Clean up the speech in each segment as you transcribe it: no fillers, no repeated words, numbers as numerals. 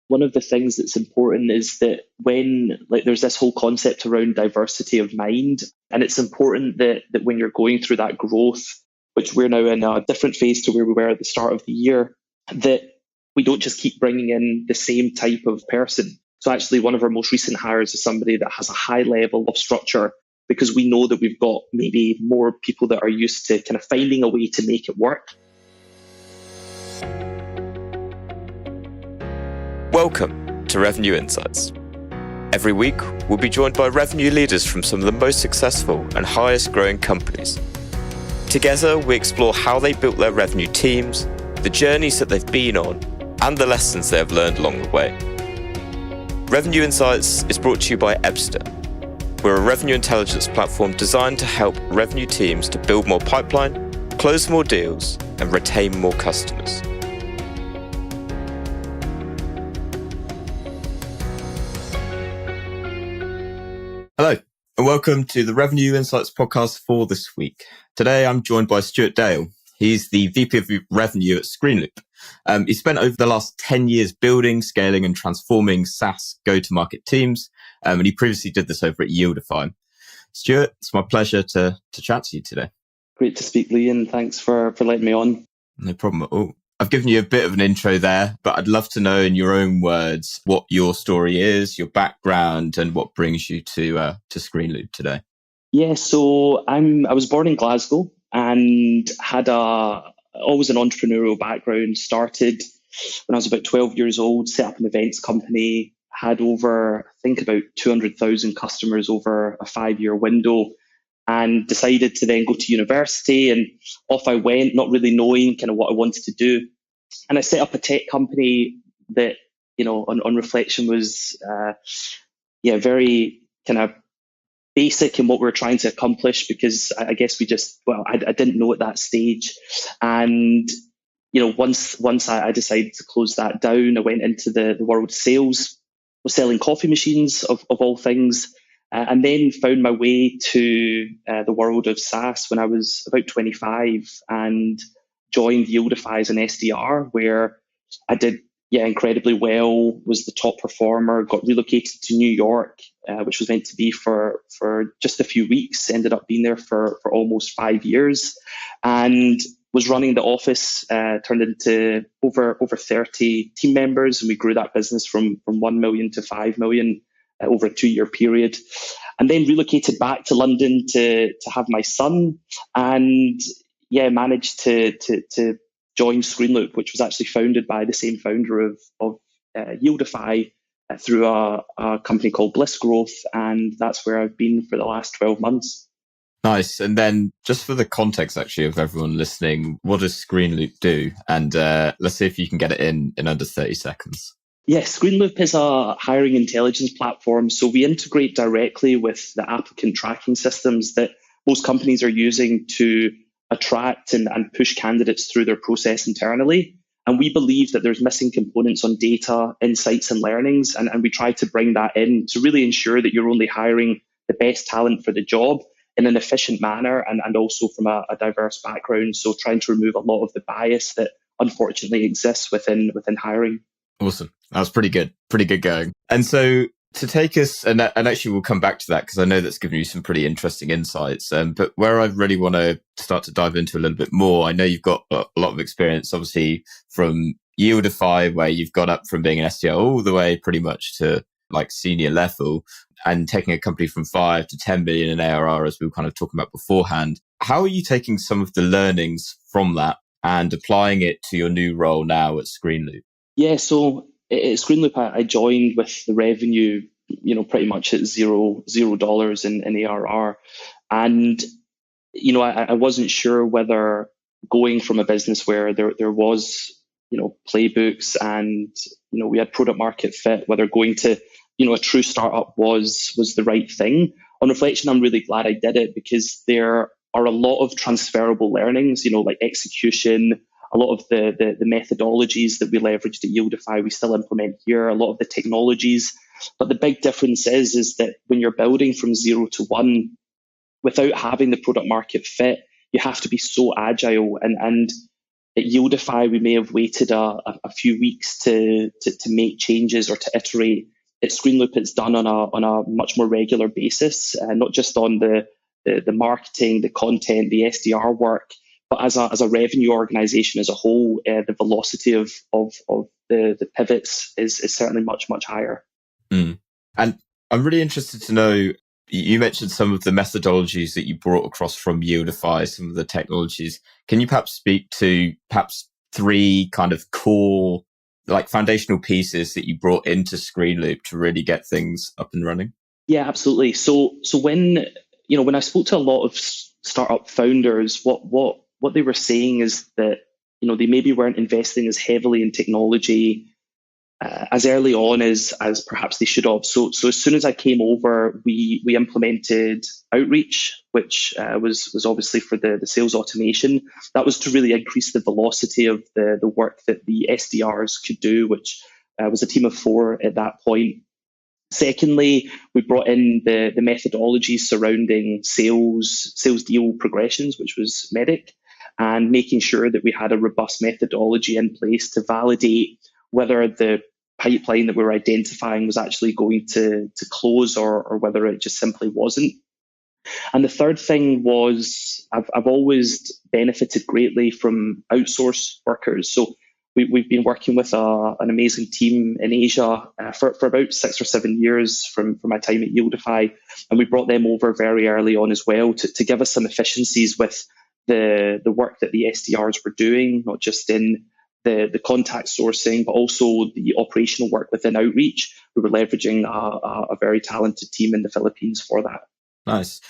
one of the things that's important is that when there's this whole concept around diversity of mind, and it's important that when you're going through that growth, which we're now in a different phase to where we were at the start of the year, that we don't just keep bringing in the same type of person. So actually one of our most recent hires is somebody that has a high level of structure, because we know that we've got maybe more people that are used to kind of finding a way to make it work. Welcome to Revenue Insights. Every week, we'll be joined by revenue leaders from some of the most successful and highest growing companies. Together, we explore how they built their revenue teams, the journeys that they've been on, and the lessons they have learned along the way. Revenue Insights is brought to you by Ebster. We're a revenue intelligence platform designed to help revenue teams to build more pipeline, close more deals, and retain more customers. Hello, and welcome to the Revenue Insights podcast for this week. Today, I'm joined by Stuart Dale. He's the VP of Revenue at Screenloop. He spent over the last 10 years building, scaling, and transforming SaaS go-to-market teams, and he previously did this over at Yieldify. Stuart, it's my pleasure to chat to you today. Great to speak, Lee, and thanks for letting me on. No problem at all. I've given you a bit of an intro there, but I'd love to know in your own words what your story is, your background, and what brings you to Screenloop today. Yeah, so I was born in Glasgow and had always an entrepreneurial background. Started when I was about 12 years old, set up an events company, had over, I think, about 200,000 customers over a 5-year window, and decided to then go to university, and off I went, not really knowing kind of what I wanted to do. And I set up a tech company that, on reflection was, very kind of basic in what we were trying to accomplish, because I guess I didn't know at that stage. And, once I decided to close that down, I went into the world of sales, was selling coffee machines of all things. And then found my way to the world of SaaS when I was about 25 and joined Yieldify as an SDR, where I did incredibly well, was the top performer, got relocated to New York, which was meant to be for just a few weeks, ended up being there for almost 5 years, and was running the office, turned into over 30 team members, and we grew that business from 1 million to 5 million over a 2-year period, and then relocated back to London to have my son, and managed to join Screenloop, which was actually founded by the same founder of Yieldify through a company called Bliss Growth, and that's where I've been for the last 12 months. Nice. And then just for the context actually of everyone listening, what does Screenloop do? And let's see if you can get it in under 30 seconds. Yes, Screenloop is a hiring intelligence platform. So we integrate directly with the applicant tracking systems that most companies are using to attract and push candidates through their process internally. And we believe that there's missing components on data, insights, and learnings. And we try to bring that in to really ensure that you're only hiring the best talent for the job in an efficient manner, and also from a diverse background. So trying to remove a lot of the bias that unfortunately exists within hiring. Awesome. That was pretty good going. And so to take us, and actually we'll come back to that because I know that's given you some pretty interesting insights. But where I really want to start to dive into a little bit more, I know you've got a lot of experience, obviously, from Yieldify, where you've got up from being an SDR all the way pretty much to like senior level, and taking a company from 5 to 10 million in ARR, as we were kind of talking about beforehand. How are you taking some of the learnings from that and applying it to your new role now at Screenloop? Yeah, so at Screenloop, I joined with the revenue, pretty much at $0 in ARR. And, I wasn't sure whether going from a business where there was, playbooks and, we had product market fit, whether going to, a true startup was the right thing. On reflection, I'm really glad I did it, because there are a lot of transferable learnings, like execution. A lot of the methodologies that we leveraged at Yieldify, we still implement here, a lot of the technologies. But the big difference is that when you're building from 0 to 1, without having the product market fit, you have to be so agile. And At Yieldify, we may have waited a few weeks to make changes or to iterate. At Screenloop, it's done on a much more regular basis, not just on the marketing, the content, the SDR work, but as a revenue organization as a whole, the velocity of the pivots is certainly much higher. Mm. And I'm really interested to know, you mentioned some of the methodologies that you brought across from Yieldify, some of the technologies. Can you perhaps speak to perhaps 3 kind of core, like foundational pieces that you brought into Screenloop to really get things up and running? Yeah, absolutely. So when I spoke to a lot of startup founders, what they were saying is that they maybe weren't investing as heavily in technology as early on as perhaps they should have. So as soon as I came over, we implemented Outreach, which was obviously for the sales automation. That was to really increase the velocity of the work that the SDRs could do, which was a team of 4 at that point. Secondly, we brought in the methodology surrounding sales deal progressions, which was MEDDIC, and making sure that we had a robust methodology in place to validate whether the pipeline that we were identifying was actually going to close or whether it just simply wasn't. And the third thing was I've always benefited greatly from outsource workers. So we've been working with an amazing team in Asia for about 6 or 7 years from my time at Yieldify. And we brought them over very early on as well to give us some efficiencies with the work that the SDRs were doing, not just in the contact sourcing, but also the operational work within Outreach. We were leveraging a very talented team in the Philippines for that. Nice.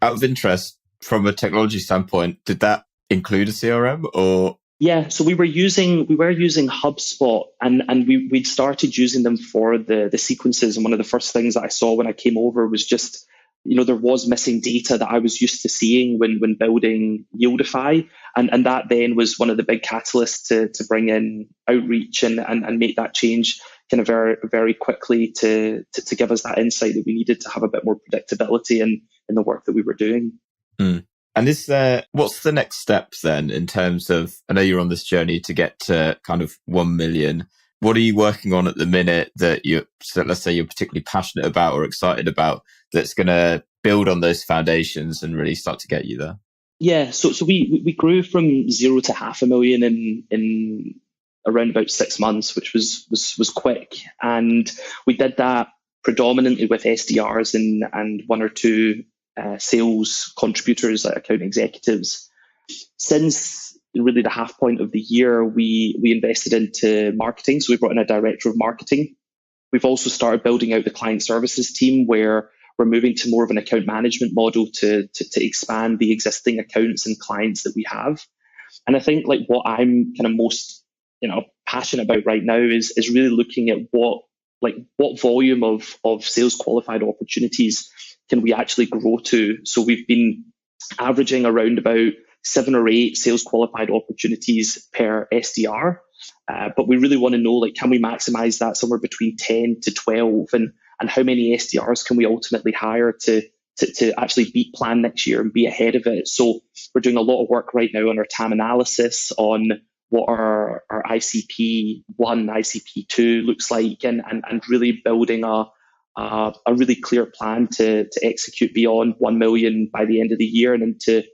Out of interest, from a technology standpoint, did that include a CRM or? Yeah, so we were using HubSpot, and we'd started using them for the sequences. And one of the first things that I saw when I came over was just, there was missing data that I was used to seeing when building Yieldify, and that then was one of the big catalysts to bring in Outreach and make that change kind of very, very quickly to give us that insight that we needed to have a bit more predictability in the work that we were doing. Mm. And what's the next step then in terms of, I know you're on this journey to get to kind of 1 million. What are you working on at the minute that let's say you're particularly passionate about or excited about, that's going to build on those foundations and really start to get you there? Yeah, so we grew from 0 to 500,000 in around about 6 months, which was quick. And we did that predominantly with SDRs and 1 or 2 sales contributors, like account executives. Since really the half point of the year, we invested into marketing. So we brought in a director of marketing. We've also started building out the client services team, where we're moving to more of an account management model to expand the existing accounts and clients that we have. And I think like what I'm kind of most passionate about right now is really looking at what volume of sales qualified opportunities can we actually grow to. So we've been averaging around about 7 or 8 sales qualified opportunities per SDR. But we really want to know, can we maximize that somewhere between 10 to 12, and how many SDRs can we ultimately hire to actually beat plan next year and be ahead of it. So we're doing a lot of work right now on our TAM analysis, on what our ICP 1, ICP 2 looks like, and really building a really clear plan to execute beyond 1 million by the end of the year, and into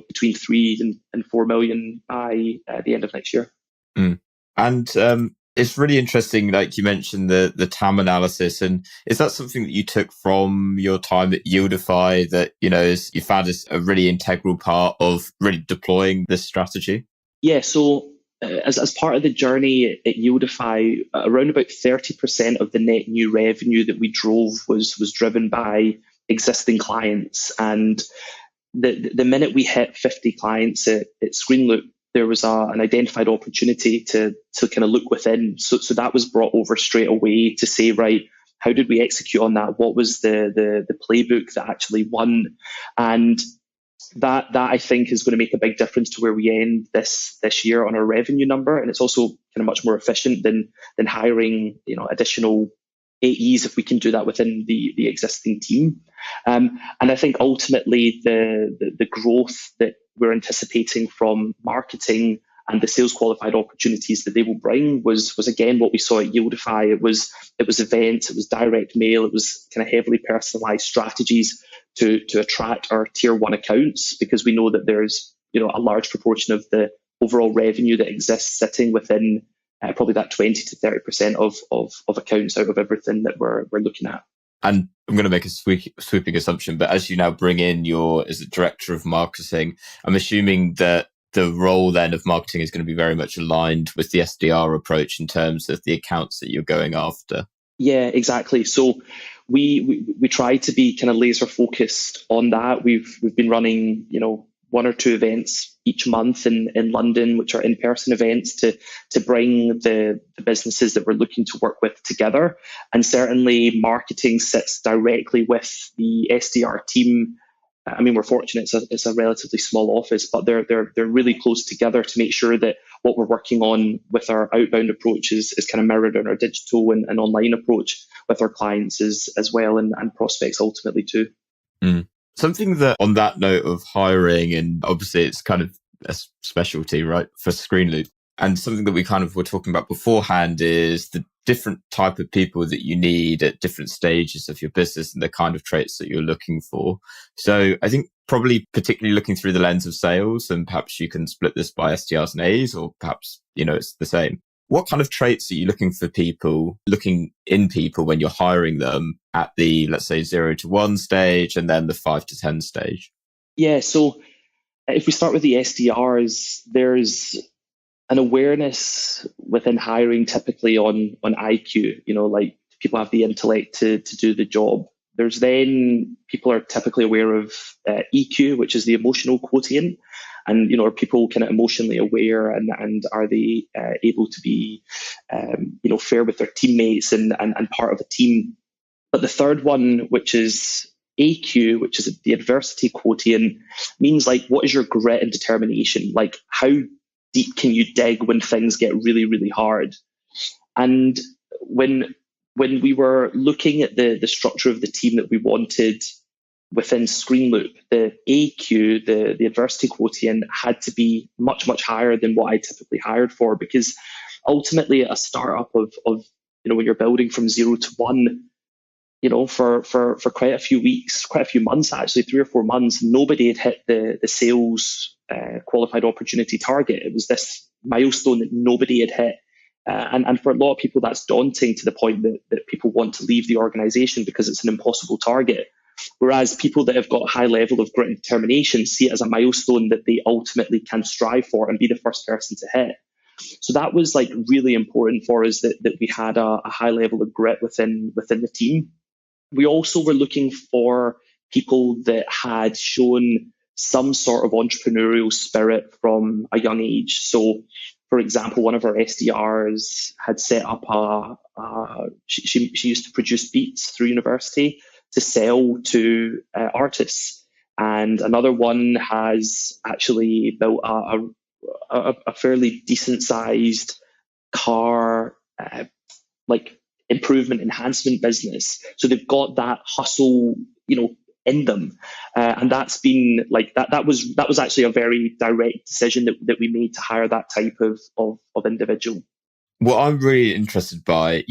between 3 and 4 million by the end of next year. Mm. And it's really interesting, like you mentioned the TAM analysis, and is that something that you took from your time at Yieldify that you found is a really integral part of really deploying this strategy? Yeah, so as part of the journey at Yieldify, around about 30% of the net new revenue that we drove was driven by existing clients. And the minute we hit 50 clients at Screenloop, there was an identified opportunity to kind of look within. So that was brought over straight away to say, right, how did we execute on that? What was the playbook that actually won? And that I think is going to make a big difference to where we end this year on our revenue number. And it's also kind of much more efficient than hiring additional AEs if we can do that within the existing team. And I think ultimately the growth that we're anticipating from marketing and the sales qualified opportunities that they will bring was again what we saw at Yieldify. It was events, it was direct mail, it was kind of heavily personalized strategies to attract our tier one accounts, because we know that there's a large proportion of the overall revenue that exists sitting within probably that 20 to 30% of accounts out of everything that we're looking at. And I'm going to make a sweeping assumption, but as you now bring in your as a director of marketing, I'm assuming that the role then of marketing is going to be very much aligned with the SDR approach in terms of the accounts that you're going after. Yeah, exactly. So we try to be kind of laser focused on that. We've been running, one or two events each month in London, which are in-person events to bring the businesses that we're looking to work with together. And certainly marketing sits directly with the SDR team. I mean, we're fortunate it's a relatively small office, but they're really close together to make sure that what we're working on with our outbound approach is kind of mirrored on our digital and online approach with our clients as well, and prospects ultimately too. Mm. Something that on that note of hiring, and obviously it's kind of a specialty, right, for Screenloop, and something that we kind of were talking about beforehand is the different type of people that you need at different stages of your business and the kind of traits that you're looking for. So I think probably particularly looking through the lens of sales, and perhaps you can split this by SDRs and A's, or perhaps, it's the same. What kind of traits are you looking in people when you're hiring them at the, let's say, 0 to 1 stage and then the 5 to 10 stage? Yeah, so if we start with the SDRs, there's an awareness within hiring typically on IQ, like people have the intellect to do the job. There's then people are typically aware of EQ, which is the emotional quotient. And, are people kind of emotionally aware, and are they able to be, fair with their teammates and part of a team? But the third one, which is AQ, which is the adversity quotient, means like, what is your grit and determination? Like, how deep can you dig when things get really, really hard? And when we were looking at the structure of the team that we wanted within Screenloop, the AQ, the adversity quotient, had to be much, much higher than what I typically hired for, because ultimately a startup of when you're building from 0 to 1, for quite a few weeks, quite a few months, actually 3 or 4 months, nobody had hit the sales qualified opportunity target. It was this milestone that nobody had hit. And for a lot of people, that's daunting to the point that people want to leave the organization because it's an impossible target. Whereas people that have got a high level of grit and determination see it as a milestone that they ultimately can strive for and be the first person to hit. So that was like really important for us that we had a high level of grit within the team. We also were looking for people that had shown some sort of entrepreneurial spirit from a young age. So, for example, one of our SDRs had set up she used to produce beats through university to sell to artists. And another one has actually built a fairly decent sized car, improvement enhancement business. So they've got that hustle, in them. And that's been like that was actually a very direct decision that we made to hire that type of individual. What I'm really interested by,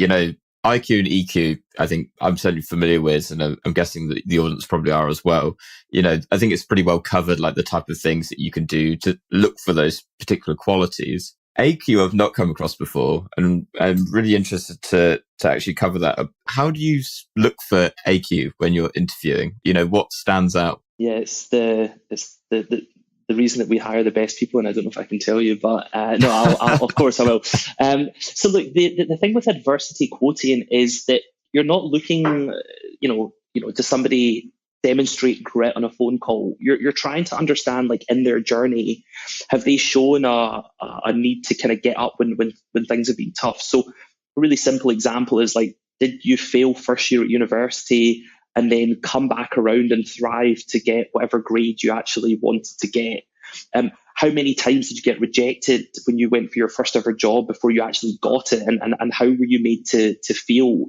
IQ and EQ, I think I'm certainly familiar with, and I'm guessing that the audience probably are as well. I think it's pretty well covered, like the type of things that you can do to look for those particular qualities. AQ I've not come across before, and I'm really interested to actually cover that. How do you look for AQ when you're interviewing? What stands out? Yeah, it's the reason that we hire the best people, and I don't know if I can tell you, but no, I'll of course I will. So look, the thing with adversity quotient is that you're not looking, to somebody demonstrate grit on a phone call. You're trying to understand, like, in their journey, have they shown a need to kind of get up when things have been tough? So a really simple example is like, did you fail first year at university and then come back around and thrive to get whatever grade you actually wanted to get? How many times did you get rejected when you went for your first ever job before you actually got it? And how were you made to feel?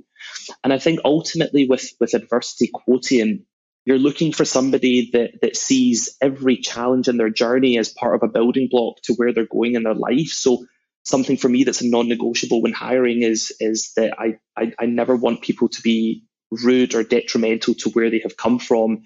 And I think ultimately with adversity quotient, you're looking for somebody that sees every challenge in their journey as part of a building block to where they're going in their life. So something for me that's a non-negotiable when hiring is that I never want people to be rude or detrimental to where they have come from,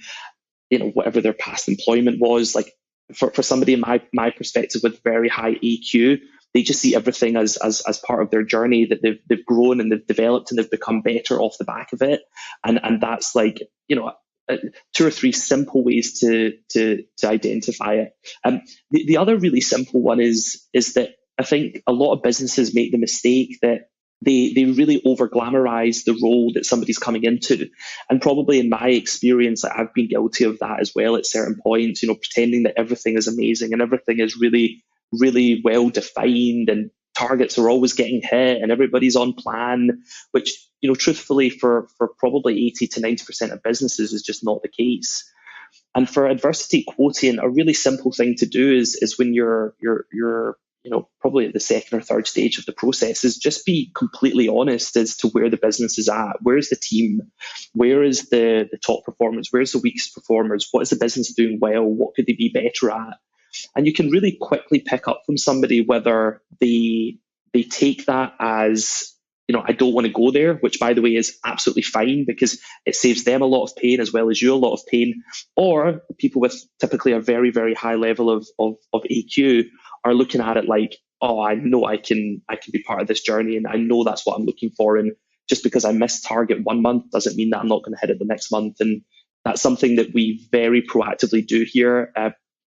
whatever their past employment was. Like for somebody in my perspective with very high EQ, they just see everything as part of their journey, that they've grown and they've developed and they've become better off the back of it. And that's like, two or three simple ways to identify it. The other really simple one is that I think a lot of businesses make the mistake that they really over glamorize the role that somebody's coming into. And probably in my experience, I've been guilty of that as well at certain points, pretending that everything is amazing and everything is really, really well defined and targets are always getting hit and everybody's on plan, which, truthfully for probably 80 to 90% of businesses is just not the case. And for adversity quotient, a really simple thing to do is when you're probably at the second or third stage of the process, is just be completely honest as to where the business is at. Where's the team? Where is the top performers? Where's the weakest performers? What is the business doing well? What could they be better at? And you can really quickly pick up from somebody whether they take that as, I don't want to go there, which by the way is absolutely fine because it saves them a lot of pain as well as you a lot of pain. Or people with typically a very, very high level of EQ are looking at it like, oh, I know I can be part of this journey and I know that's what I'm looking for. And just because I missed target 1 month doesn't mean that I'm not going to hit it the next month. And that's something that we very proactively do here,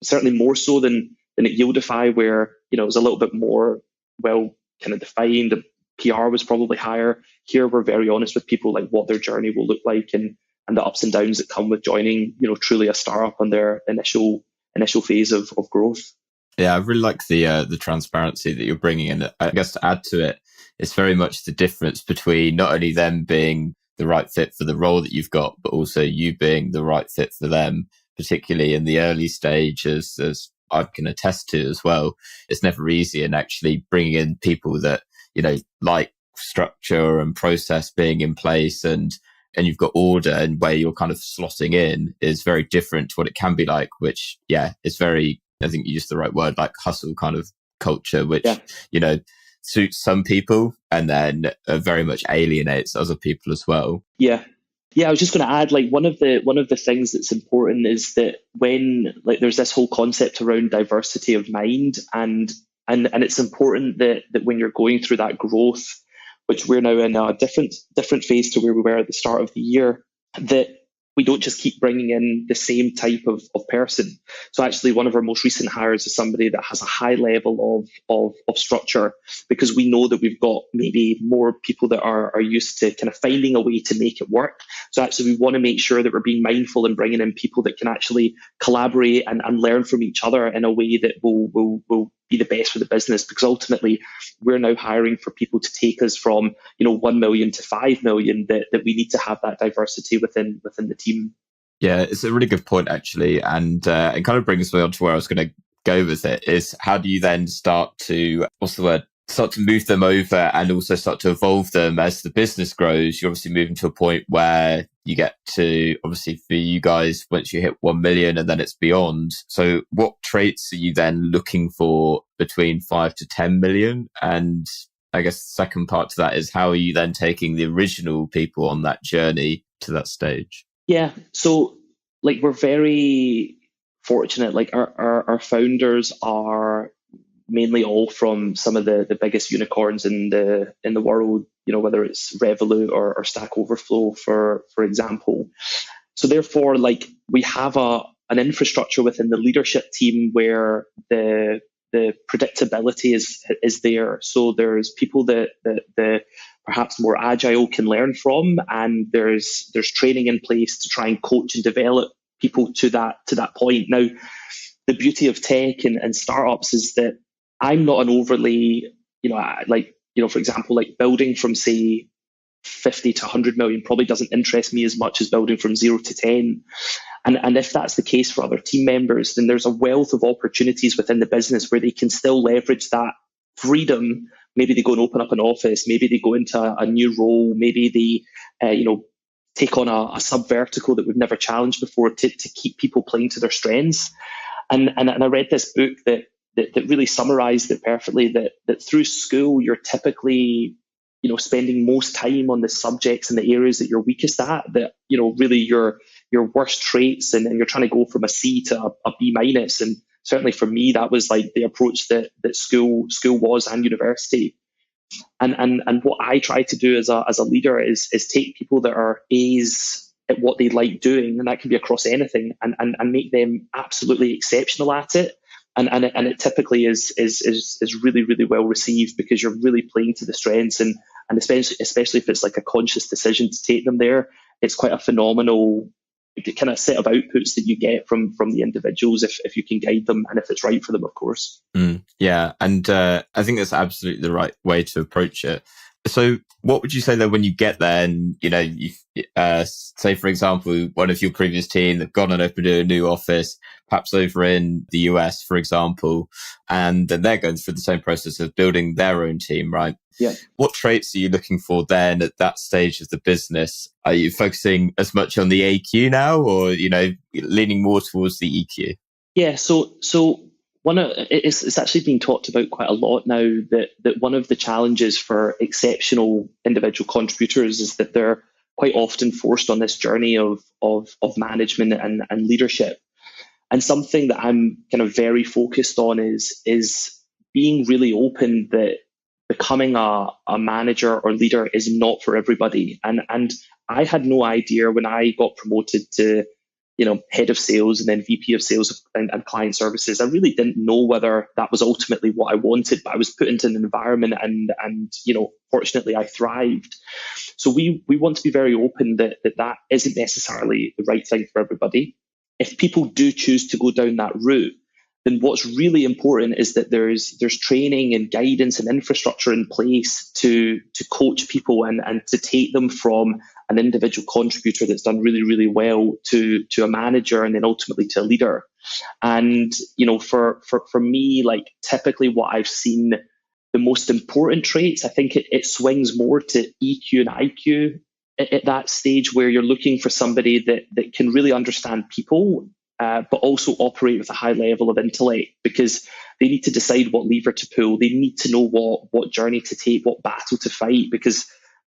certainly more so than at Yieldify, where it was a little bit more well kind of defined. The PR was probably higher. Here we're very honest with people like what their journey will look like and the ups and downs that come with joining truly a startup on their initial phase of growth. Yeah, I really like the transparency that you're bringing in. I guess to add to it, it's very much the difference between not only them being the right fit for the role that you've got, but also you being the right fit for them, particularly in the early stage, as I can attest to as well. It's never easy, and actually bringing in people that, like structure and process being in place and you've got order and where you're kind of slotting in is very different to what it can be like, which, it's very, I think you used the right word, like hustle kind of culture, which, suits some people and then very much alienates other people as well. Yeah. Yeah, I was just going to add, like one of the things that's important is that when there's this whole concept around diversity of mind, and it's important that when you're going through that growth, which we're now in a different phase to where we were at the start of the year, that we don't just keep bringing in the same type of person. So actually one of our most recent hires is somebody that has a high level of structure, because we know that we've got maybe more people that are used to kind of finding a way to make it work. So actually we want to make sure that we're being mindful and bringing in people that can actually collaborate and learn from each other in a way that will be the best for the business, because ultimately we're now hiring for people to take us from 1 million to 5 million, that we need to have that diversity within the team. Yeah, it's a really good point actually, and it kind of brings me on to where I was going to go with it, is how do you then start to move them over and also start to evolve them as the business grows? You're obviously moving to a point where you get to, obviously for you guys, once you hit 1 million and then it's beyond. So what traits are you then looking for between 5 to 10 million? And I guess the second part to that is, how are you then taking the original people on that journey to that stage? Yeah, so we're very fortunate. Our founders are mainly all from some of the biggest unicorns in the world, whether it's Revolut or Stack Overflow, for example. So therefore, we have an infrastructure within the leadership team where the predictability is there. So there's people that the perhaps more agile can learn from, and there's training in place to try and coach and develop people to that point. Now, the beauty of tech and startups is that I'm not an overly, for example, building from say 50 to 100 million probably doesn't interest me as much as building from 0 to 10. And if that's the case for other team members, then there's a wealth of opportunities within the business where they can still leverage that freedom. Maybe they go and open up an office, maybe they go into a new role, maybe they, take on a sub vertical that we've never challenged before to keep people playing to their strengths. And I read this book that really summarized it perfectly, that through school, you're typically, spending most time on the subjects and the areas that you're weakest at, that, really your worst traits, and you're trying to go from a C to a B minus. And certainly for me, that was like the approach that school was, and university. And what I try to do as a leader is take people that are A's at what they like doing, and that can be across anything, and make them absolutely exceptional at it. And it typically is really, really well received, because you're really playing to the strengths, and especially if it's like a conscious decision to take them there, it's quite a phenomenal kind of set of outputs that you get from the individuals, if you can guide them, and if it's right for them, of course. Yeah, and I think that's absolutely the right way to approach it. So what would you say though, when you get there and, you say, for example, one of your previous team, they've gone and opened a new office, perhaps over in the US, for example, and then they're going through the same process of building their own team, right? Yeah. What traits are you looking for then at that stage of the business? Are you focusing as much on the AQ now, or, leaning more towards the EQ? Yeah, so it's actually being talked about quite a lot now, that one of the challenges for exceptional individual contributors is that they're quite often forced on this journey of management and leadership. And something that I'm kind of very focused on is being really open that becoming a manager or leader is not for everybody. And I had no idea when I got promoted to head of sales and then VP of sales and client services. I really didn't know whether that was ultimately what I wanted, but I was put into an environment, and fortunately I thrived. So we want to be very open that isn't necessarily the right thing for everybody. If people do choose to go down that route, then what's really important is that there's training and guidance and infrastructure in place to coach people and to take them from an individual contributor that's done really, really well to a manager, and then ultimately to a leader. And for me, like typically what I've seen, the most important traits, I think it swings more to EQ and IQ at that stage, where you're looking for somebody that can really understand people, but also operate with a high level of intellect, because they need to decide what lever to pull. They need to know what journey to take, what battle to fight, because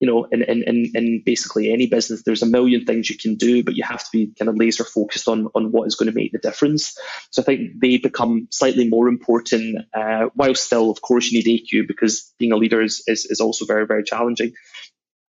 in basically any business, there's a million things you can do, but you have to be kind of laser focused on what is going to make the difference. So I think they become slightly more important, while still, of course, you need AQ, because being a leader is also very, very challenging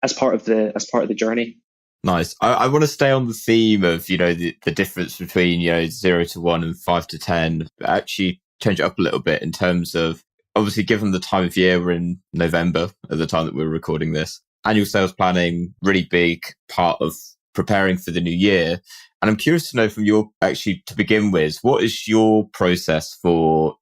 as part of the journey. Nice. I want to stay on the theme of, the difference between, 0 to 1 and 5 to 10, but actually change it up a little bit in terms of, obviously, given the time of year, we're in November at the time that we're recording this. Annual sales planning, really big part of preparing for the new year. And I'm curious to know from your, actually, to begin with, what is your process for,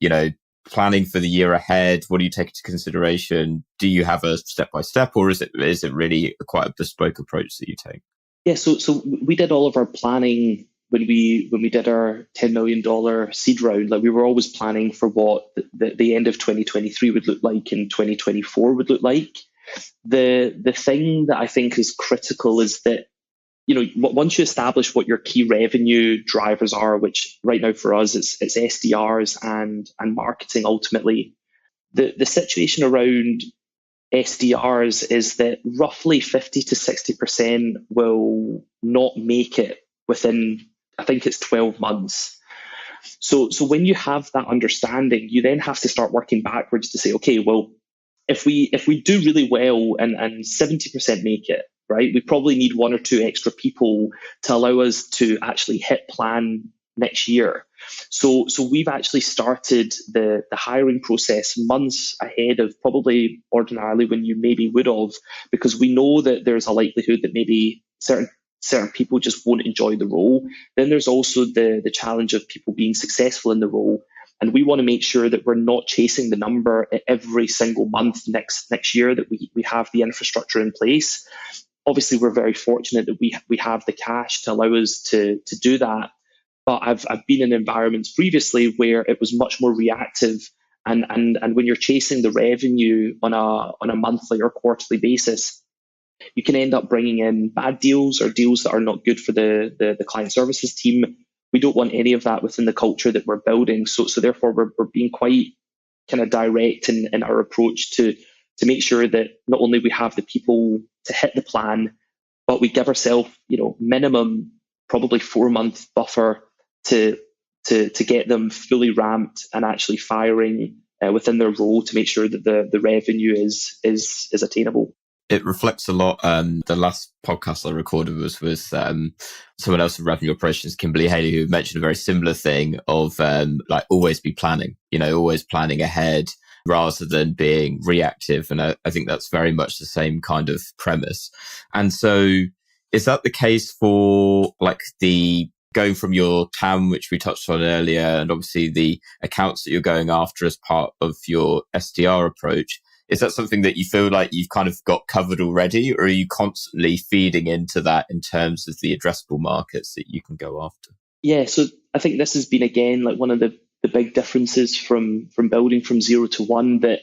planning for the year ahead? What do you take into consideration? Do you have a step-by-step, or is it really quite a bespoke approach that you take? Yeah, so we did all of our planning when we did our $10 million seed round. Like, we were always planning for what the end of 2023 would look like and 2024 would look like. The thing that I think is critical is that, once you establish what your key revenue drivers are, which right now for us it's SDRs and marketing ultimately, the situation around SDRs is that roughly 50 to 60% will not make it within, I think it's 12 months. So when you have that understanding, you then have to start working backwards to say, okay, well, if we do really well and 70% make it, right, we probably need 1 or 2 extra people to allow us to actually hit plan next year. So we've actually started the hiring process months ahead of probably ordinarily when you maybe would have, because we know that there's a likelihood that maybe certain people just won't enjoy the role. Then there's also the challenge of people being successful in the role. And we want to make sure that we're not chasing the number every single month next year, that we have the infrastructure in place. Obviously, we're very fortunate that we have the cash to allow us to do that. But I've been in environments previously where it was much more reactive, and when you're chasing the revenue on a monthly or quarterly basis, You can end up bringing in bad deals or deals that are not good for the client services team. We don't want any of that within the culture that we're building. So therefore, we're being quite kind of direct in our approach to make sure that not only we have the people to hit the plan, but we give ourselves, minimum probably 4-month buffer to get them fully ramped and actually firing within their role to make sure that the revenue is attainable. It reflects a lot. The last podcast I recorded was with someone else in revenue operations, Kimberly Haley, who mentioned a very similar thing of like always be planning, always planning ahead rather than being reactive. And I think that's very much the same kind of premise. And so is that the case for like the going from your TAM, which we touched on earlier, and obviously the accounts that you're going after as part of your SDR approach? Is that something that you feel like you've kind of got covered already, or are you constantly feeding into that in terms of the addressable markets that you can go after? Yeah, so I think this has been, again, like one of the big differences from building from 0 to 1, that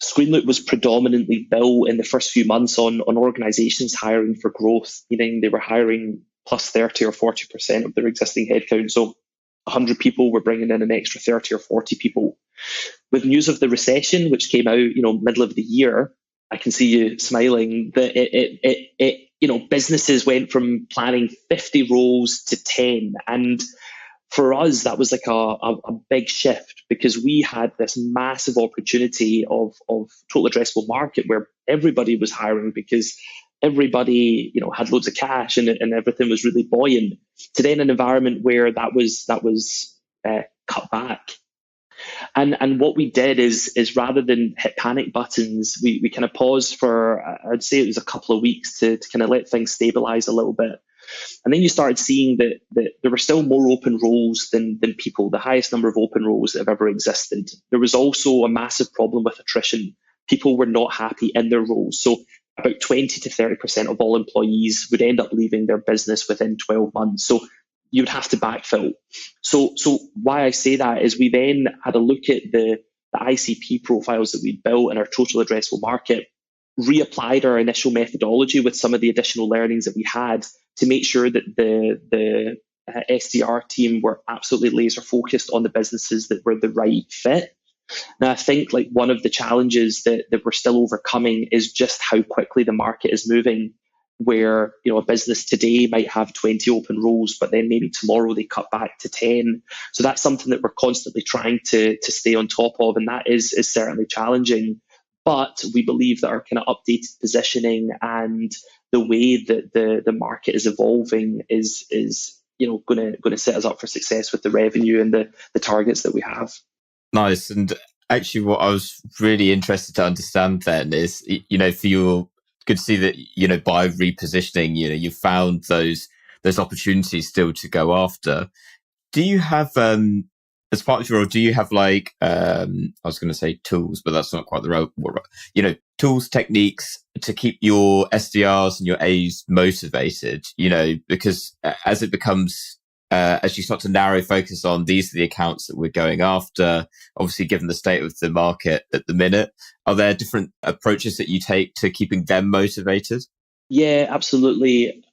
Screenloop was predominantly built in the first few months on organizations hiring for growth, meaning they were hiring plus 30 or 40% of their existing headcount. So 100 people were bringing in an extra 30 or 40 people. With news of the recession, which came out, middle of the year, I can see you smiling, that businesses went from planning 50 roles to 10. And for us, that was like a big shift, because we had this massive opportunity of total addressable market where everybody was hiring because everybody, had loads of cash and everything was really buoyant, to then an environment where that was cut back. And what we did is rather than hit panic buttons, we kind of paused for, I'd say it was a couple of weeks to kind of let things stabilize a little bit. And then you started seeing that there were still more open roles than people, the highest number of open roles that have ever existed. There was also a massive problem with attrition. People were not happy in their roles. So about 20 to 30% of all employees would end up leaving their business within 12 months. So you would have to backfill. So why I say that is we then had a look at the ICP profiles that we built in our total addressable market, reapplied our initial methodology with some of the additional learnings that we had to make sure that the SDR team were absolutely laser focused on the businesses that were the right fit. Now, I think like one of the challenges that we're still overcoming is just how quickly the market is moving, where a business today might have 20 open roles, but then maybe tomorrow they cut back to 10. So that's something that we're constantly trying to stay on top of, and that is certainly challenging. But we believe that our kind of updated positioning and the way that the market is evolving is going to set us up for success with the revenue and the targets that we have. Nice. And actually, what I was really interested to understand then is, for your good to see that, by repositioning, you found those opportunities still to go after. Do you have, as part of your role, do you have like, I was going to say tools, but that's not quite the right, tools, techniques to keep your SDRs and your A's motivated, because as it becomes, as you start to narrow focus on these are the accounts that we're going after, obviously given the state of the market at the minute, are there different approaches that you take to keeping them motivated? Yeah, absolutely.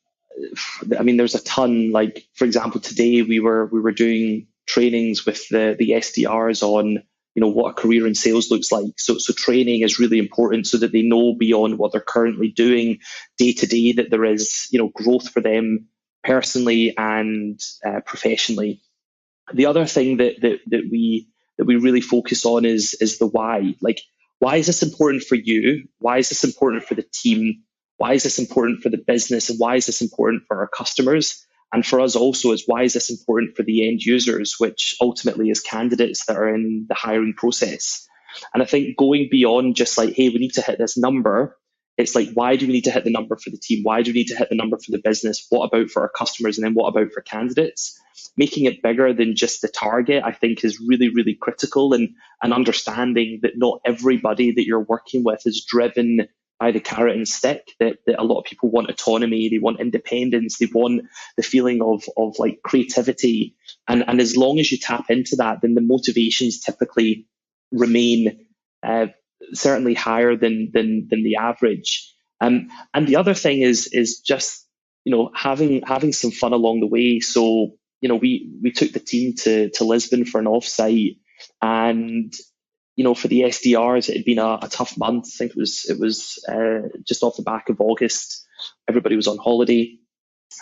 I mean, there's a ton. Like, for example, today we were doing trainings with the SDRs on what a career in sales looks like. So training is really important so that they know beyond what they're currently doing day to day that there is growth for them personally and professionally. The other thing that we really focus on is the why. Like, why is this important for you? Why is this important for the team? Why is this important for the business? And why is this important for our customers? And for us also is why is this important for the end users, which ultimately is candidates that are in the hiring process. And I think going beyond just like, hey, we need to hit this number, it's like, why do we need to hit the number for the team? Why do we need to hit the number for the business? What about for our customers? And then what about for candidates? Making it bigger than just the target, I think, is really, really critical. And understanding that not everybody that you're working with is driven by the carrot and stick, that a lot of people want autonomy, they want independence, they want the feeling of like creativity. And as long as you tap into that, then the motivations typically remain certainly higher than the average. And the other thing is just, having some fun along the way. So, we took the team to Lisbon for an offsite, and for the SDRs, it had been a tough month. I think it was just off the back of August. Everybody was on holiday,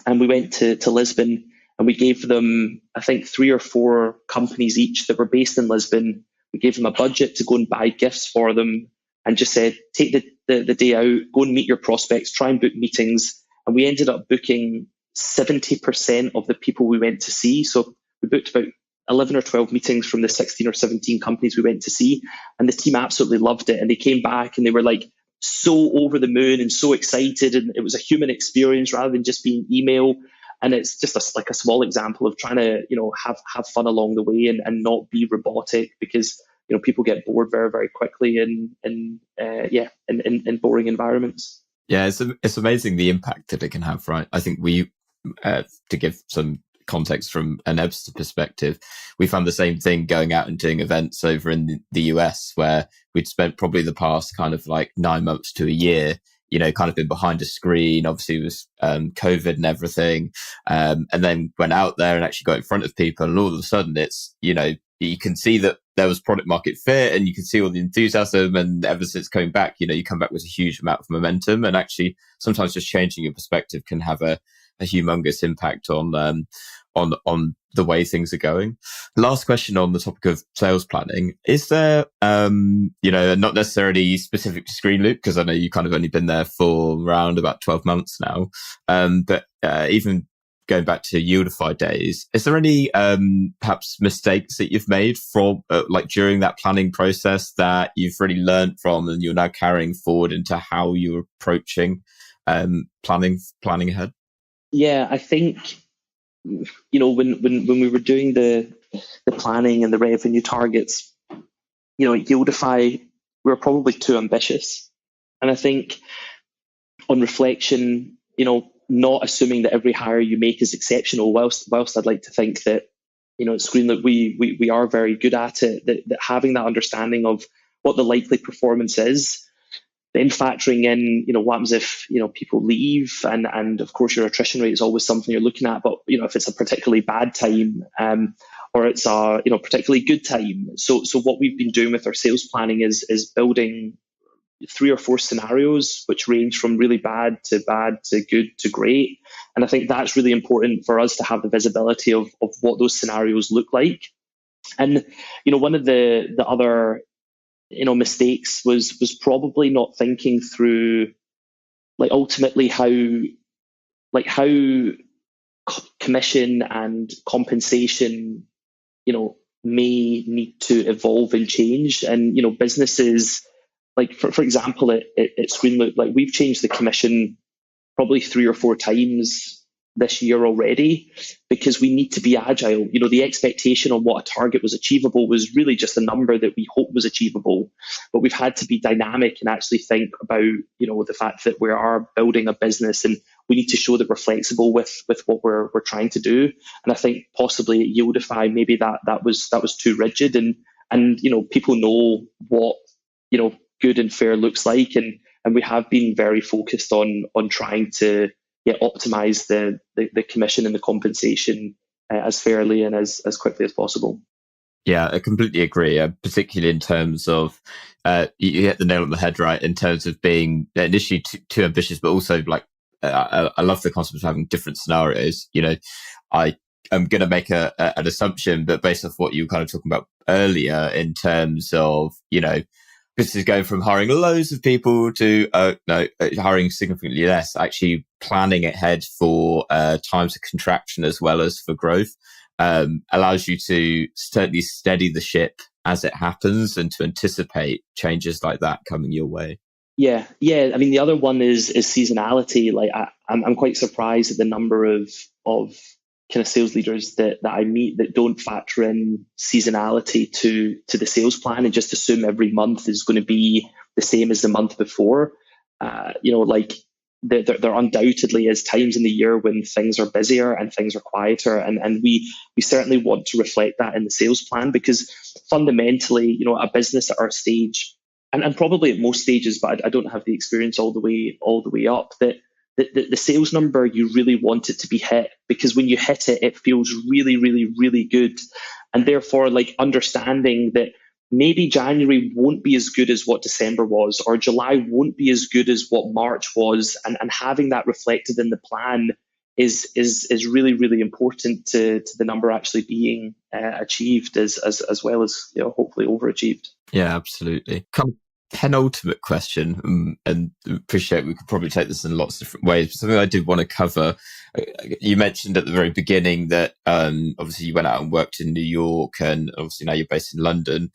and we went to Lisbon, and we gave them, I think, 3 or 4 companies each that were based in Lisbon. We gave them a budget to go and buy gifts for them, and just said, take the day out, go and meet your prospects, try and book meetings. And we ended up booking 70% of the people we went to see. So we booked about 11 or 12 meetings from the 16 or 17 companies we went to see. And the team absolutely loved it. And they came back and they were like so over the moon and so excited. And it was a human experience rather than just being email. And it's just like a small example of trying to, have fun along the way and not be robotic, because people get bored very, very quickly in boring environments. Yeah, it's amazing the impact that it can have, right? I think we, to give some context from an Ebster perspective, we found the same thing going out and doing events over in the US, where we'd spent probably the past kind of like 9 months to a year, kind of been behind a screen. Obviously, it was COVID and everything, and then went out there and actually got in front of people, and all of a sudden, it's you can see that there was product market fit, and you can see all the enthusiasm. And ever since coming back, you come back with a huge amount of momentum. And actually, sometimes just changing your perspective can have a humongous impact on the way things are going. Last question on the topic of sales planning: is there, not necessarily specific to Screenloop, because I know you kind of only been there for around about 12 months now, but even going back to Yieldify days, is there any perhaps mistakes that you've made from during that planning process that you've really learned from, and you're now carrying forward into how you're approaching planning ahead? Yeah, I think when we were doing the planning and the revenue targets, at Yieldify, we were probably too ambitious. And I think on reflection, not assuming that every hire you make is exceptional, whilst I'd like to think that, at Screenloop, we are very good at it, that having that understanding of what the likely performance is, then factoring in, what happens if, people leave, and of course your attrition rate is always something you're looking at, but, if it's a particularly bad time, or it's a, particularly good time. So what we've been doing with our sales planning is building 3 or 4 scenarios, which range from really bad to good to great. And I think that's really important for us to have the visibility of what those scenarios look like. And, one of the other, mistakes was probably not thinking through, ultimately how commission and compensation, may need to evolve and change. And, businesses, for example, at Screenloop, we've changed the commission probably 3 or 4 times this year already, because we need to be agile. The expectation on what a target was achievable was really just a number that we hoped was achievable, but we've had to be dynamic and actually think about, the fact that we are building a business, and we need to show that we're flexible with what we're trying to do. And I think possibly at Yieldify, maybe that was too rigid, and people know what, good and fair looks like, and we have been very focused on trying to optimize the commission and the compensation as fairly and as quickly as possible. Yeah, I completely agree, particularly in terms of you hit the nail on the head, right, in terms of being initially too ambitious, but also I love the concept of having different scenarios. I am going to make an assumption, but based off what you were kind of talking about earlier in terms of, this is going from hiring loads of people to hiring significantly less, actually planning ahead for times of contraction as well as for growth, allows you to certainly steady the ship as it happens and to anticipate changes like that coming your way. Yeah. I mean, the other one is seasonality. I'm quite surprised at the number of kind of sales leaders that I meet that don't factor in seasonality to the sales plan and just assume every month is going to be the same as the month before. There undoubtedly is times in the year when things are busier and things are quieter, and we certainly want to reflect that in the sales plan, because fundamentally, a business at our stage, and probably at most stages, but I don't have the experience all the way up, that the sales number, you really want it to be hit, because when you hit it, it feels really, really, really good. And therefore, like, understanding that maybe January won't be as good as what December was, or July won't be as good as what March was, and having that reflected in the plan is really, really important to the number actually being achieved, as well as, hopefully overachieved. Yeah, absolutely. Penultimate question, and appreciate we could probably take this in lots of different ways, but something I did want to cover. You mentioned at the very beginning that obviously you went out and worked in New York, and obviously now you're based in London.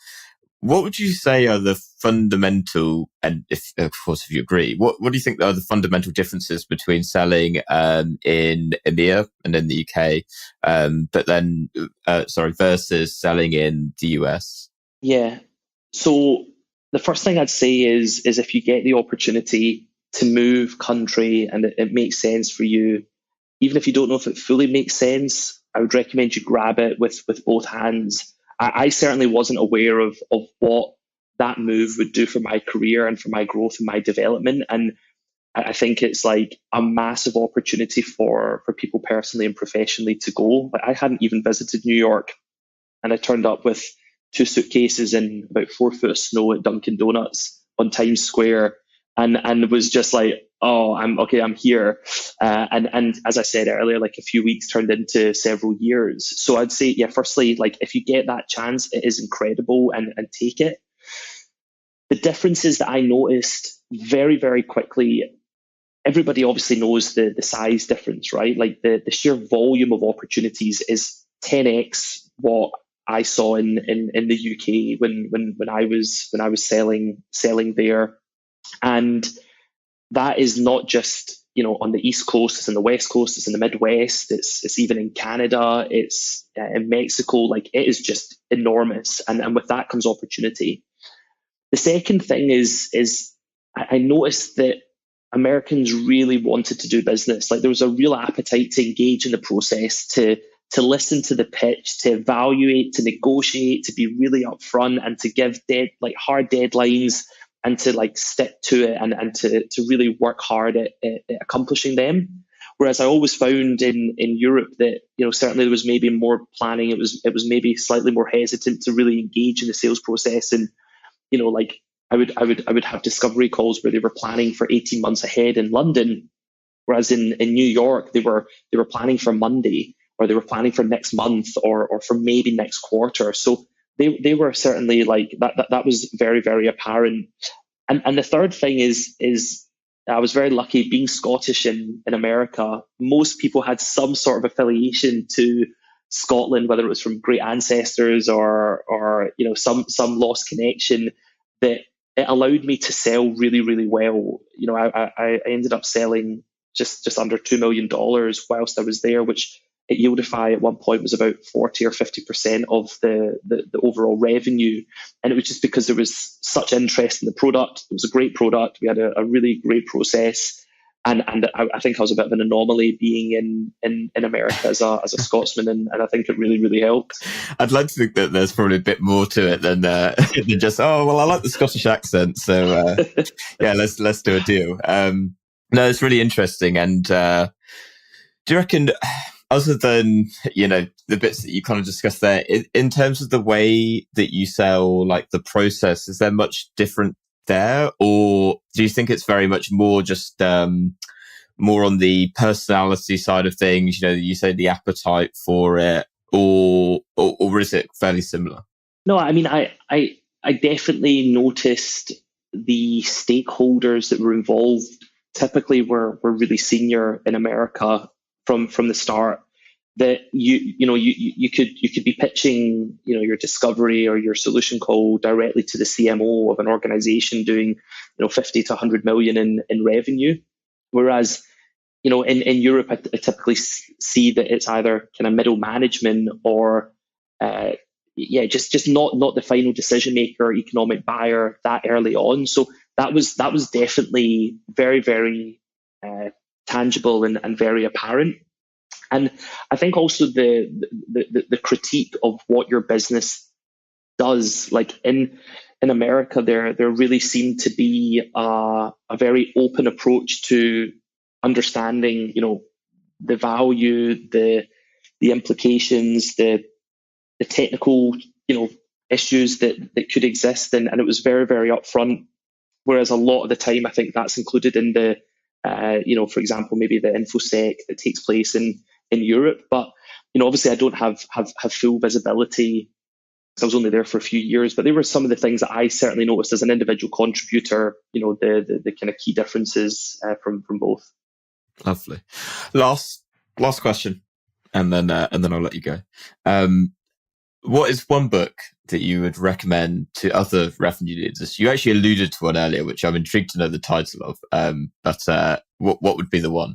What would you say are the fundamental, and if you agree, what do you think are the fundamental differences between selling in EMEA and in the UK, but then versus selling in the US? Yeah. So the first thing I'd say is if you get the opportunity to move country and it makes sense for you, even if you don't know if it fully makes sense, I would recommend you grab it with both hands. I certainly wasn't aware of what that move would do for my career and for my growth and my development. And I think it's like a massive opportunity for people personally and professionally to go. Like, I hadn't even visited New York, and I turned up with 2 suitcases and about 4 foot of snow at Dunkin' Donuts on Times Square, and was just like, oh, I'm here. And as I said earlier, like, a few weeks turned into several years. So I'd say, yeah, firstly, like, if you get that chance, it is incredible, and take it. The differences that I noticed very, very quickly, everybody obviously knows the size difference, right? Like, the sheer volume of opportunities is 10x what I saw in the UK when I was selling there. And that is not just, on the East Coast, it's in the West Coast, it's in the Midwest, it's even in Canada, it's in Mexico. Like, it is just enormous. And with that comes opportunity. The second thing is I noticed that Americans really wanted to do business. Like, there was a real appetite to engage in the process, to listen to the pitch, to evaluate, to negotiate, to be really upfront, and to give hard deadlines, and to like stick to it, and to really work hard at accomplishing them. Whereas I always found in Europe that, certainly there was maybe more planning. It was maybe slightly more hesitant to really engage in the sales process. And like, I would have discovery calls where they were planning for 18 months ahead in London, whereas in New York they were planning for Monday, or they were planning for next month, or for maybe next quarter. So they were certainly like that was very, very apparent. And the third thing is I was very lucky being Scottish in America. Most people had some sort of affiliation to Scotland, whether it was from great ancestors or some lost connection, that it allowed me to sell really, really well. I ended up selling just under $2 million whilst I was there, which at Yieldify at one point was about 40 or 50% of the overall revenue. And it was just because there was such interest in the product. It was a great product. We had a really great process. And I think I was a bit of an anomaly being in America as a Scotsman, and I think it really, really helped. I'd like to think that there's probably a bit more to it than just, oh, well, I like the Scottish accent, so yeah, let's do a deal. No, it's really interesting. And do you reckon, other than the bits that you kind of discussed there, in terms of the way that you sell, like the process, is there much different there, or do you think it's very much more just more on the personality side of things? You say the appetite for it, or is it fairly similar? No, I mean, I definitely noticed the stakeholders that were involved typically were really senior in America from the start. That you could be pitching your discovery or your solution call directly to the CMO of an organization doing 50 to 100 million in revenue, whereas in Europe I typically see that it's either kind of middle management or just not the final decision maker or economic buyer that early on. So that was definitely very, very tangible and very apparent. And I think also the critique of what your business does, like in in America, there really seemed to be a very open approach to understanding, the value, the implications, the technical, issues that could exist, and it was very, very upfront. Whereas a lot of the time, I think that's included in the, for example, maybe the infosec that takes place in Europe. But obviously, I don't have full visibility. I was only there for a few years, but they were some of the things that I certainly noticed as an individual contributor. The kind of key differences from both. Lovely. Last question, and then I'll let you go. What is one book that you would recommend to other revenue leaders? You actually alluded to one earlier, which I'm intrigued to know the title of. But what would be the one?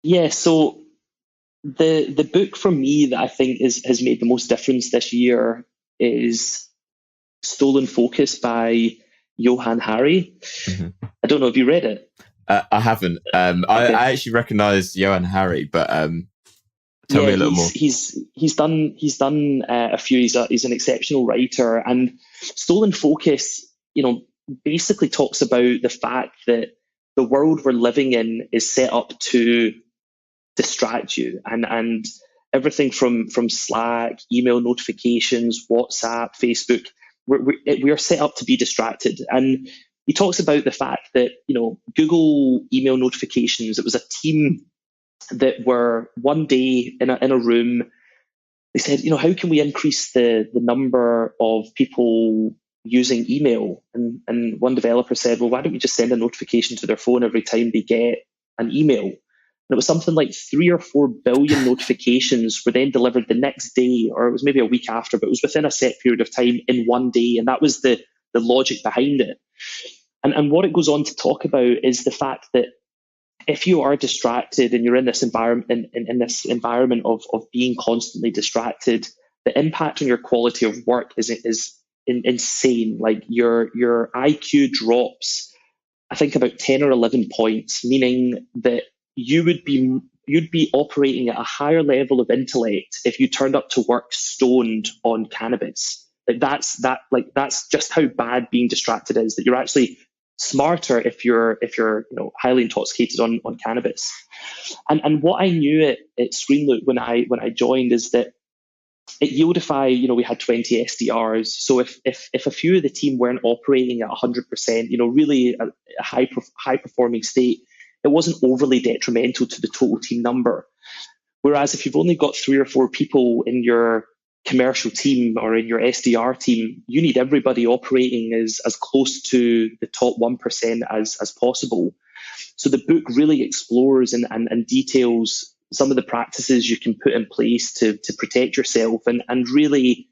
Yeah, so the book for me that I think has made the most difference this year is Stolen Focus by Johann Hari. Mm-hmm. I don't know if you read it. I haven't. Okay. I actually recognise Johann Hari, but tell me a little more. He's done a few. He's an exceptional writer, and Stolen Focus, basically talks about the fact that the world we're living in is set up to distract you, and everything from Slack, email notifications, WhatsApp, Facebook, we're set up to be distracted. And he talks about the fact that, Google email notifications, it was a team that were one day in a room. They said, how can we increase the number of people using email? And one developer said, well, why don't we just send a notification to their phone every time they get an email? And it was something like 3 or 4 billion notifications were then delivered the next day, or it was maybe a week after, but it was within a set period of time in one day. And that was the logic behind it. And what it goes on to talk about is the fact that if you are distracted and you're in this environment, in this environment of being constantly distracted, the impact on your quality of work is insane. Like your IQ drops, I think, about 10 or 11 points, meaning that you'd be operating at a higher level of intellect if you turned up to work stoned on cannabis. That's just how bad being distracted is, that you're actually smarter if you're highly intoxicated on cannabis. And what I knew at Screenloop when I joined is that at Yieldify, we had 20 SDRs. So if a few of the team weren't operating at 100%, really a high performing state, it wasn't overly detrimental to the total team number. Whereas if you've only got 3 or 4 people in your commercial team or in your SDR team, you need everybody operating as close to the top 1% as possible. So the book really explores and details some of the practices you can put in place to protect yourself, and really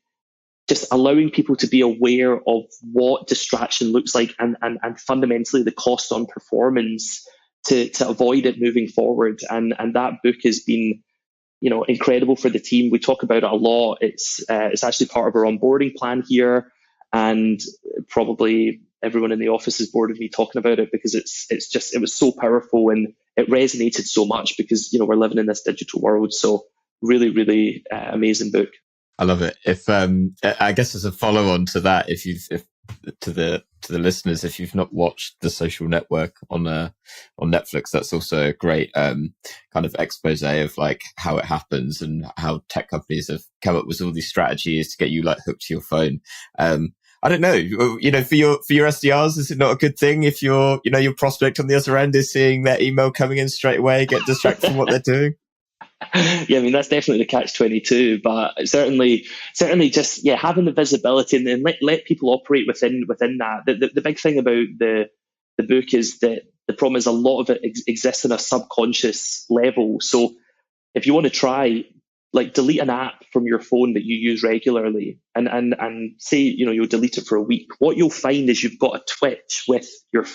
just allowing people to be aware of what distraction looks like and fundamentally the cost on performance to avoid it moving forward. And that book has been incredible for the team. We talk about it a lot. It's actually part of our onboarding plan here, and probably everyone in the office is bored of me talking about it because it was so powerful and it resonated so much because we're living in this digital world. So really, really amazing book. I love it. If I guess as a follow on to that, if to the listeners, if you've not watched The Social Network on Netflix, that's also a great kind of expose of like how it happens and how tech companies have come up with all these strategies to get you like hooked to your phone. I don't know, for your SDRs, is it not a good thing if your prospect on the other end is seeing their email coming in straight away, get distracted from what they're doing? Yeah, I mean, that's definitely the catch-22, but certainly just having the visibility and then let people operate within that. The big thing about the book is that the problem is a lot of it exists on a subconscious level. So if you want to try, like, delete an app from your phone that you use regularly and say you'll delete it for a week, what you'll find is you've got a twitch with your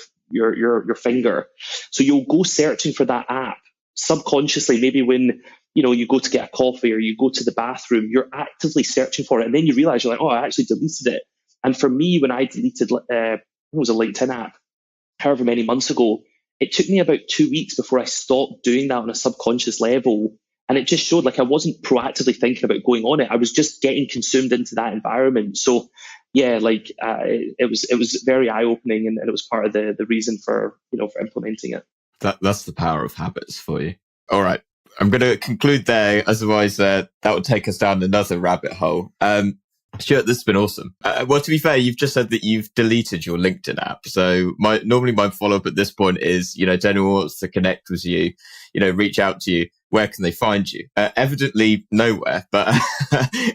finger. So you'll go searching for that app subconsciously. Maybe when you go to get a coffee or you go to the bathroom, you're actively searching for it, and then you realize you're like, oh, I actually deleted it. And for me, when I deleted it was a LinkedIn app however many months ago, it took me about 2 weeks before I stopped doing that on a subconscious level. And it just showed like I wasn't proactively thinking about going on it. I was just getting consumed into that environment. So yeah, like it was very eye opening, and it was part of the reason for for implementing it. That's the power of habits for you. All right. I'm going to conclude there. Otherwise, that would take us down another rabbit hole. Stuart, this has been awesome. Well, to be fair, you've just said that you've deleted your LinkedIn app. So normally my follow-up at this point is, if anyone wants to connect with you, reach out to you, where can they find you? Evidently nowhere, but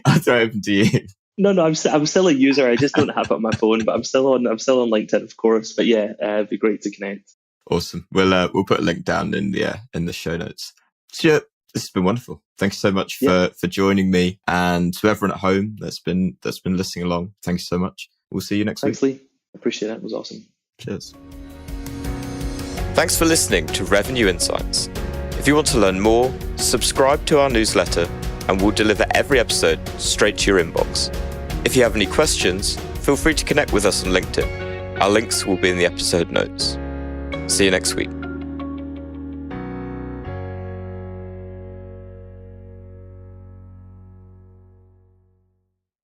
I'll throw it open to you. No, I'm still a user. I just don't have it on my phone, but I'm still on LinkedIn, of course. But yeah, it'd be great to connect. Awesome. We'll put a link down in the show notes. Stuart, this has been wonderful. Thank you so much for joining me, and to everyone at home that's been listening along. Thank you so much. We'll see you next week. Thanks, Lee. Appreciate it. It was awesome. Cheers. Thanks for listening to Revenue Insights. If you want to learn more, subscribe to our newsletter, and we'll deliver every episode straight to your inbox. If you have any questions, feel free to connect with us on LinkedIn. Our links will be in the episode notes. See you next week.